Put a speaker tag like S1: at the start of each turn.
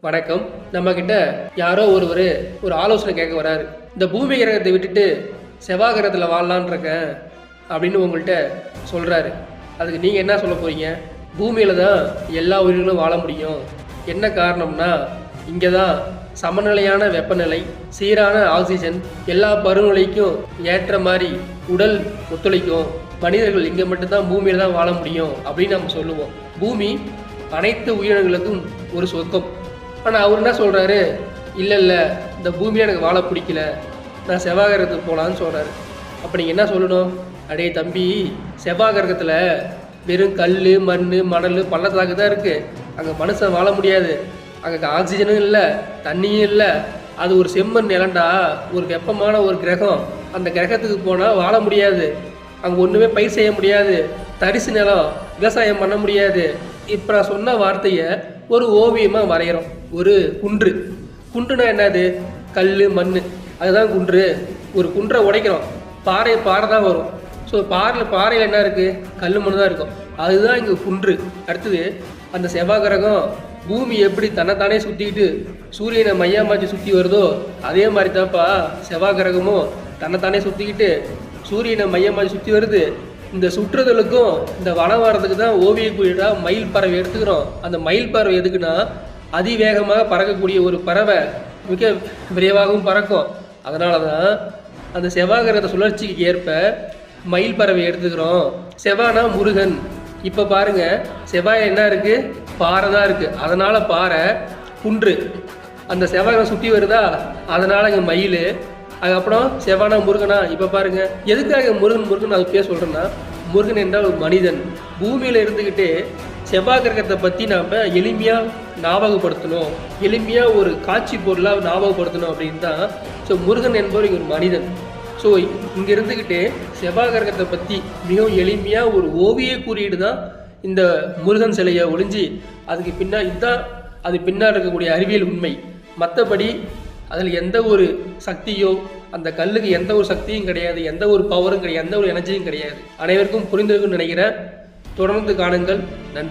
S1: வணக்கம். நம்ம கிட்ட யாரோ ஒரு ஆலோசனை கேட்க வராரு. இந்த பூமி கிரகத்தை விட்டுட்டு செவ்வாய் கிரகத்தில் வாழலான் இருக்கேன் அப்படின்னு உங்கள்கிட்ட சொல்கிறாரு. அதுக்கு நீங்கள் என்ன சொல்ல போகிறீங்க? பூமியில் தான் எல்லா உயிர்களும் வாழ முடியும். என்ன காரணம்னா இங்கே தான் சமநிலையான வெப்பநிலை, சீரான ஆக்சிஜன், எல்லா பருவநிலைக்கும் ஏற்ற மாதிரி உடல் ஒத்துழைக்கும். மனிதர்கள் இங்கே மட்டும்தான் பூமியில் தான் வாழ முடியும் அப்படின்னு நம்ம சொல்லுவோம். பூமி அனைத்து உயிரினங்களுக்கும் ஒரு சொர்க்கம். ஆனால் அவர் என்ன சொல்கிறாரு? இல்லை இந்த பூமியை எனக்கு வாழ பிடிக்கல, நான் செவ்வாய் கிரகத்துக்கு போகலான்னு சொல்கிறாரு. அப்போ நீங்கள் என்ன சொல்லணும்? அடே தம்பி, செவ்வாய் கிரகத்தில் வெறும் கல், மண், மணல், பள்ளத்தாக்கு தான் இருக்குது. அங்கே மனுஷன் வாழ முடியாது. அங்கே ஆக்சிஜனும் இல்லை, தண்ணியும் இல்லை. அது ஒரு செம்மண் நிலண்டா, ஒரு வெப்பமான ஒரு கிரகம். அந்த கிரகத்துக்கு போனால் வாழ முடியாது. அங்கே ஒன்றுமே பயிர் செய்ய முடியாது. தரிசு நிலம், விவசாயம் பண்ண முடியாது. இப்போ நான் சொன்ன வார்த்தையை ஒரு ஓவியமாக வரைகிறோம். ஒரு குன்றுனா என்னது? கல், மண், அதுதான் குன்று. ஒரு குன்றை உடைக்கிறோம், பாறை தான் வரும். ஸோ பாறையில் என்ன இருக்குது? கல், மண் தான் இருக்கும். அதுதான் இங்கே குன்று. அடுத்தது அந்த செவ்வாய் கிரகம் பூமி எப்படி தன்னைத்தானே சுற்றிக்கிட்டு சூரியனை மையமாச்சு சுற்றி வருதோ அதே மாதிரி தான்ப்பா செவ்வாய் கிரகமும் தன்னைத்தானே சுற்றிக்கிட்டு சூரியனை மையமாச்சு சுற்றி வருது. இந்த சுற்றுதலுக்கும் இந்த வனம் வரதுக்கு தான் ஓவிய குறியீடாக மயில் பறவை எடுத்துக்கிறோம். அந்த மயில் பறவை எதுக்குன்னா அதிவேகமாக பறக்கக்கூடிய ஒரு பறவை, மிக விரைவாகவும் பறக்கும். அதனால தான் அந்த செவ்வாய் கிரகத்தை சுழற்சிக்கு ஏற்ப மயில் பறவை எடுத்துக்கிறோம். செவ்வாய்னா முருகன். இப்போ பாருங்கள், செவ்வாயில் என்ன இருக்குது? பாறை தான் இருக்குது. அதனால் பாறை, குன்று. அந்த செவ்வாய் சுற்றி வருதா, அதனால் இங்கே மயில். அதுக்கப்புறம் செவ்வானா முருகனா. இப்போ பாருங்கள், எதுக்காக முருகன் அது பேர் சொல்கிறேன்னா, முருகன் என்றால் ஒரு மனிதன். பூமியில் இருந்துக்கிட்டே செவ்வாய் கிரகத்தை பற்றி நாம் எளிமையாக ஞாபகப்படுத்தணும், எளிமையாக ஒரு காட்சி பொருளாக ஞாபகப்படுத்தணும் அப்படின்னு தான். ஸோ முருகன் என்பவர் இங்கே ஒரு மனிதன். ஸோ இங்கே இருந்துக்கிட்டே செவ்வாய் கிரகத்தை பற்றி மிகவும் எளிமையாக ஒரு ஓவிய குறியீடு தான் இந்த முருகன் சிலையை ஒழிஞ்சி அதுக்கு அது பின்னால் இருக்கக்கூடிய அறிவியல் உண்மை. மற்றபடி அதில் எந்த ஒரு சக்தியோ, அந்த கல்லுக்கு எந்த ஒரு சக்தியும் கிடையாது, எந்த ஒரு பவரும் கிடையாது, எந்த ஒரு எனர்ஜியும் கிடையாது. அனைவருக்கும் புரிந்திருக்குன்னு நினைக்கிறேன். தொடர்ந்து காணுங்கள். நன்றி.